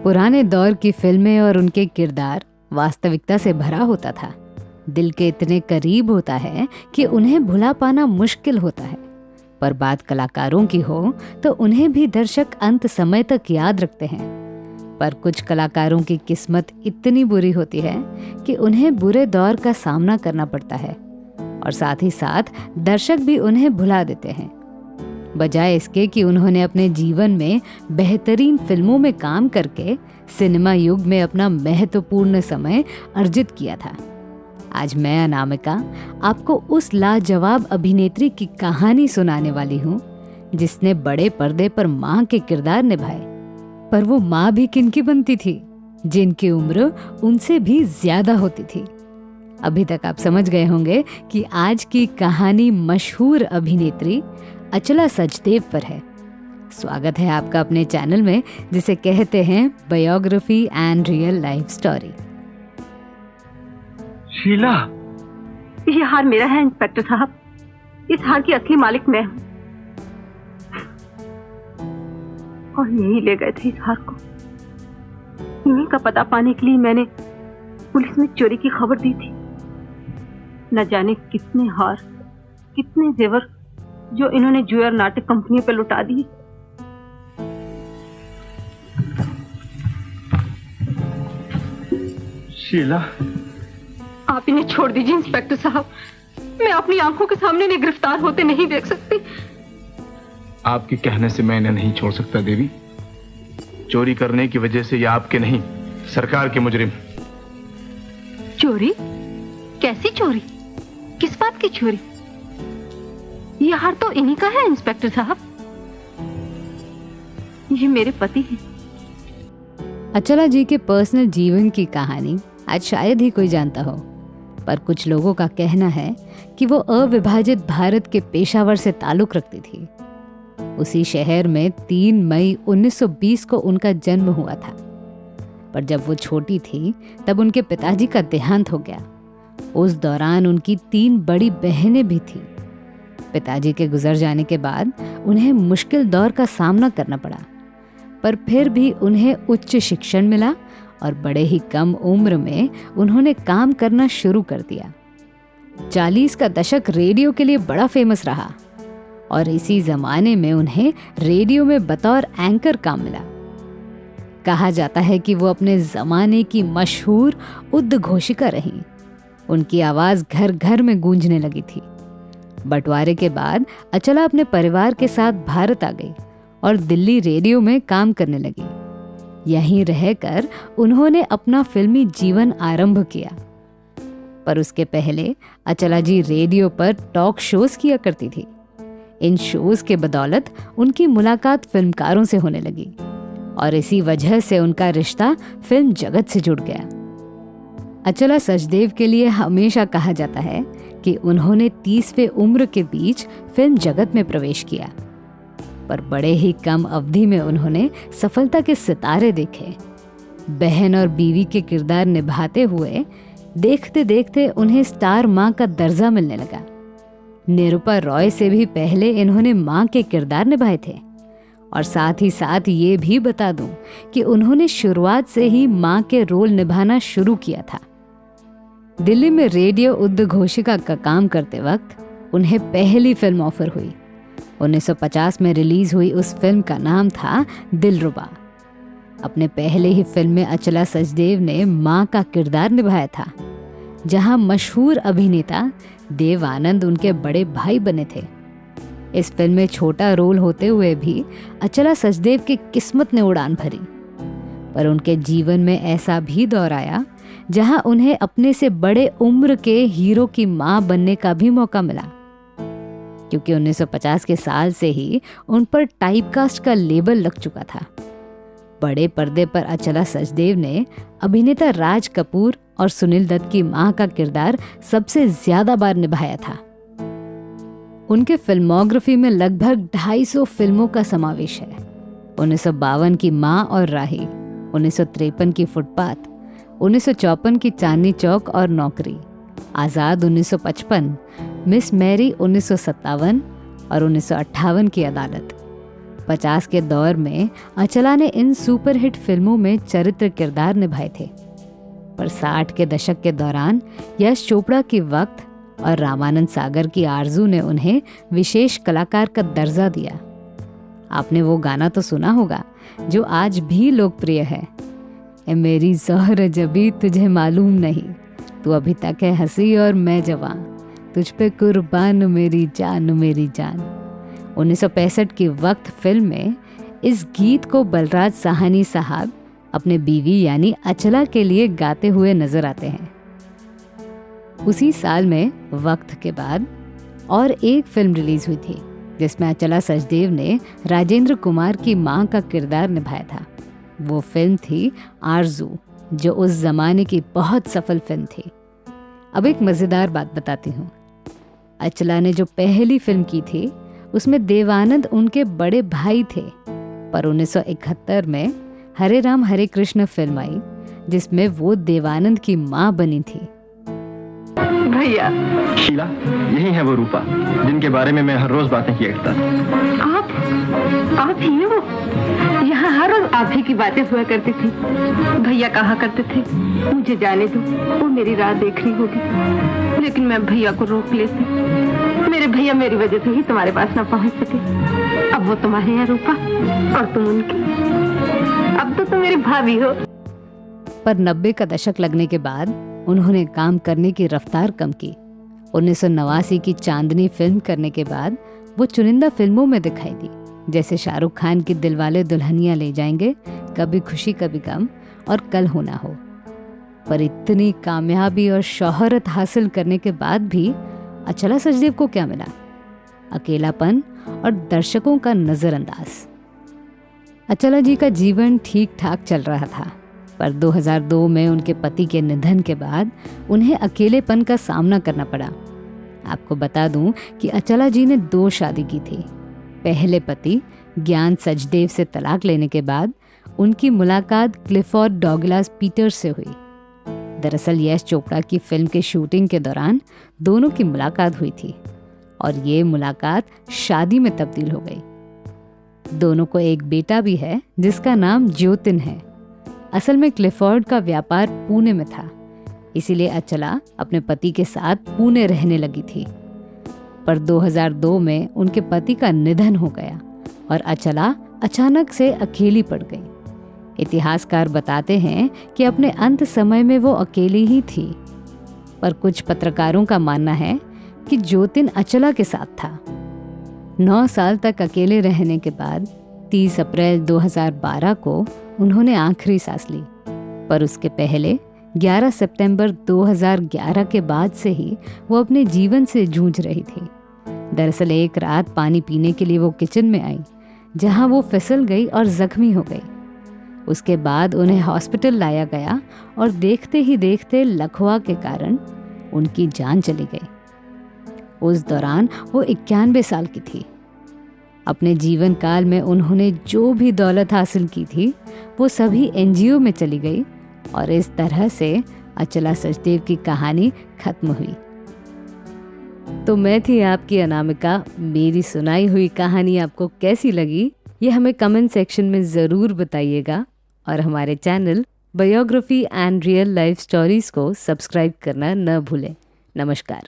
पुराने दौर की फिल्में और उनके किरदार वास्तविकता से भरा होता था। दिल के इतने करीब होता है कि उन्हें भुला पाना मुश्किल होता है। पर बात कलाकारों की हो तो उन्हें भी दर्शक अंत समय तक याद रखते हैं। पर कुछ कलाकारों की किस्मत इतनी बुरी होती है कि उन्हें बुरे दौर का सामना करना पड़ता है और साथ ही साथ दर्शक भी उन्हें भुला देते हैं। बजाय इसके कि उन्होंने अपने जीवन में बेहतरीन फिल्मों में काम करके सिनेमा युग में अपना महत्वपूर्ण समय अर्जित किया था। आज मैं अनामिका आपको उस लाजवाब अभिनेत्री की कहानी सुनाने वाली हूँ जिसने बड़े पर्दे पर माँ के किरदार निभाए। पर वो माँ भी किनकी बनती थी जिनकी उम्र उनसे भी ज्यादा होती थी। अभी तक आप समझ गए होंगे कि आज की कहानी मशहूर अभिनेत्री अचला सचदेव पर है। स्वागत है आपका अपने चैनल में जिसे कहते हैं biography and real life story. Sheela, ये हार मेरा है इंस्पेक्टर साहब। इस हार की असली मालिक मैं हूँ और यही ले गए थे इस हार को। इन्हीं का पता पाने के लिए मैंने पुलिस में चोरी की खबर दी थी। न जाने कितने हार, कितने जेवर जो इन्होंने जुएर नाटक कंपनियों पर लुटा दिए। शीला, आप इन्हें छोड़ दीजिए इंस्पेक्टर साहब। मैं अपनी आंखों के सामने इन्हें गिरफ्तार होते नहीं देख सकती। आपके कहने से मैं इन्हें नहीं छोड़ सकता देवी। चोरी करने की वजह से ये आपके नहीं, सरकार के मुजरिम। चोरी? कैसी चोरी? किस बात की चोरी? ये हार तो इन्हीं का है इंस्पेक्टर साहब। ये मेरे पति हैं। अचला जी के पर्सनल जीवन की कहानी आज शायद ही कोई जानता हो, पर कुछ लोगों का कहना है कि वो अविभाजित भारत के पेशावर से ताल्लुक रखती थी। उसी शहर में 3 मई 1920 को उनका जन्म हुआ था। पर जब वो छोटी थी तब उनके पिताजी का देहांत हो गया। उस दौरान उनकी 3 बड़ी बहनें भी थीं। पिताजी के गुजर जाने के बाद उन्हें मुश्किल दौर का सामना करना पड़ा, पर फिर भी उन्हें उच्च शिक्षण मिला और बड़े ही कम उम्र में उन्होंने काम करना शुरू कर दिया। 40 का दशक रेडियो के लिए बड़ा फेमस रहा और इसी जमाने में उन्हें रेडियो में बतौर एंकर काम मिला। कहा जाता है कि वो अपने जमाने की मशहूर उद्घोषिका रहीं। उनकी आवाज घर घर में गूंजने लगी थी। बंटवारे के बाद अचला अपने परिवार के साथ भारत आ गई और दिल्ली रेडियो में काम करने लगी। यहीं रहकर उन्होंने अपना फिल्मी जीवन आरंभ किया। पर उसके पहले अचला जी रेडियो पर टॉक शोज किया करती थी। इन शोज के बदौलत उनकी मुलाकात फिल्मकारों से होने लगी और इसी वजह से उनका रिश्ता फिल्म जगत से जुड़ गया। अचला सचदेव के लिए हमेशा कहा जाता है कि उन्होंने 30वें उम्र के बीच फिल्म जगत में प्रवेश किया, पर बड़े ही कम अवधि में उन्होंने सफलता के सितारे देखे। बहन और बीवी के किरदार निभाते हुए देखते देखते उन्हें स्टार माँ का दर्जा मिलने लगा। निरूपा रॉय से भी पहले इन्होंने माँ के किरदार निभाए थे। और साथ ही साथ ये भी बता दूं कि उन्होंने शुरुआत से ही माँ के रोल निभाना शुरू किया था। दिल्ली में रेडियो उद्घोषिका का काम करते वक्त उन्हें पहली फिल्म ऑफर हुई। 1950 में रिलीज हुई उस फिल्म का नाम था दिलरुबा। अपने पहले ही फिल्म में अचला सचदेव ने माँ का किरदार निभाया था, जहां मशहूर अभिनेता देव आनंद उनके बड़े भाई बने थे। इस फिल्म में छोटा रोल होते हुए भी अचला सचदेव की किस्मत ने उड़ान भरी। पर उनके जीवन में ऐसा भी दौर आया जहां उन्हें अपने से बड़े उम्र के हीरो की मां बनने का भी मौका मिला, क्योंकि 1950 के साल से ही उन पर टाइपकास्ट का लेबल लग चुका था। बड़े पर्दे पर अचला सचदेव ने अभिनेता राज कपूर और सुनील दत्त की मां का किरदार सबसे ज्यादा बार निभाया था। उनके फिल्मोग्राफी में लगभग 250 फिल्मों का समावेश है। 1952 की मां और राही, 1953 की फुटपाथ, 1954 की चांदनी चौक और नौकरी, आज़ाद 1955, मिस मैरी 1957 और 1958 की अदालत। 50 के दौर में अचला ने इन सुपरहिट फिल्मों में चरित्र किरदार निभाए थे, पर 60 के दशक के दौरान यश चोपड़ा की वक्त और रामानंद सागर की आरजू ने उन्हें विशेष कलाकार का दर्जा दिया। आपने वो गाना तो सुना होगा जो आज भी लोकप्रिय है, ए मेरी ज़ोहर जबी तुझे मालूम नहीं, तू अभी तक है हंसी और मैं जवान, तुझ पे कुर्बान मेरी जान। 1965 की वक्त फिल्म में इस गीत को बलराज साहनी साहब अपने बीवी यानी अचला के लिए गाते हुए नजर आते हैं। उसी साल में वक्त के बाद और एक फिल्म रिलीज हुई थी जिसमें अचला सचदेव ने राजेंद्र कुमार की मां का किरदार निभाया था। वो फिल्म थी आरजू, जो उस जमाने की बहुत सफल फिल्म थी। अब एक मजेदार बात बताती हूँ। अचला ने जो पहली फिल्म की थी उसमें देवानंद उनके बड़े भाई थे, पर 1971 में हरे राम हरे कृष्ण फिल्म आई जिसमें वो देवानंद की मां बनी थी। भैया, शीला, यही है वो रूपा जिनके बारे में मैं हर रोज बातें किया करता था। आप ही हैं वो? यहाँ हर रोज आप ही की बातें हुआ करती थी। भैया कहा करते थे मुझे जाने दो, वो मेरी राह देख रही होगी, लेकिन मैं भैया को रोक लेती। मेरे भैया मेरी वजह से ही तुम्हारे पास ना पहुँच सके। अब वो तुम्हारे हैं रूपा और तुम उनकी। अब तो तुम मेरी भाभी हो। पर 90 का दशक लगने के बाद उन्होंने काम करने की रफ्तार कम की। 1989 की चांदनी फिल्म करने के बाद वो चुनिंदा फिल्मों में दिखाई दी, जैसे शाहरुख खान की दिलवाले दुल्हनिया ले जाएंगे, कभी खुशी कभी गम और कल हो ना हो। पर इतनी कामयाबी और शोहरत हासिल करने के बाद भी अचला सचदेव को क्या मिला? अकेलापन और दर्शकों का नजरअंदाज। अचला जी का जीवन ठीक ठाक चल रहा था, पर 2002 में उनके पति के निधन के बाद उन्हें अकेलेपन का सामना करना पड़ा। आपको बता दूं कि अचला जी ने 2 शादी की थी। पहले पति ज्ञान सचदेव से तलाक लेने के बाद उनकी मुलाकात क्लिफोर्ड डॉगलास पीटर्स से हुई। दरअसल यश चोपड़ा की फिल्म के शूटिंग के दौरान दोनों की मुलाकात हुई थी और ये मुलाकात शादी में तब्दील हो गई। दोनों को एक बेटा भी है जिसका नाम ज्योतिन है। असल में क्लिफोर्ड का व्यापार पुणे में था, इसीलिए अचला अपने पति के साथ पुणे रहने लगी थी। पर 2002 में उनके पति का निधन हो गया और अचला अचानक से अकेली पड़ गई। इतिहासकार बताते हैं कि अपने अंत समय में वो अकेली ही थी, पर कुछ पत्रकारों का मानना है कि ज्योतिन अचला के साथ था। 9 साल तक अकेले रहने के बाद 30 अप्रैल 2012 को उन्होंने आखिरी सांस ली, पर उसके पहले 11 सितंबर 2011 के बाद से ही वो अपने जीवन से जूझ रही थी। दरअसल एक रात पानी पीने के लिए वो किचन में आई, जहां वो फिसल गई और जख्मी हो गई। उसके बाद उन्हें हॉस्पिटल लाया गया और देखते ही देखते लकवा के कारण उनकी जान चली गई। उस दौरान वो 91 साल की थी। अपने जीवन काल में उन्होंने जो भी दौलत हासिल की थी वो सभी एनजीओ में चली गई और इस तरह से अचला सचदेव की कहानी खत्म हुई। तो मैं थी आपकी अनामिका। मेरी सुनाई हुई कहानी आपको कैसी लगी ये हमें कमेंट सेक्शन में ज़रूर बताइएगा और हमारे channel biography and real life stories को सब्सक्राइब करना न भूलें। नमस्कार।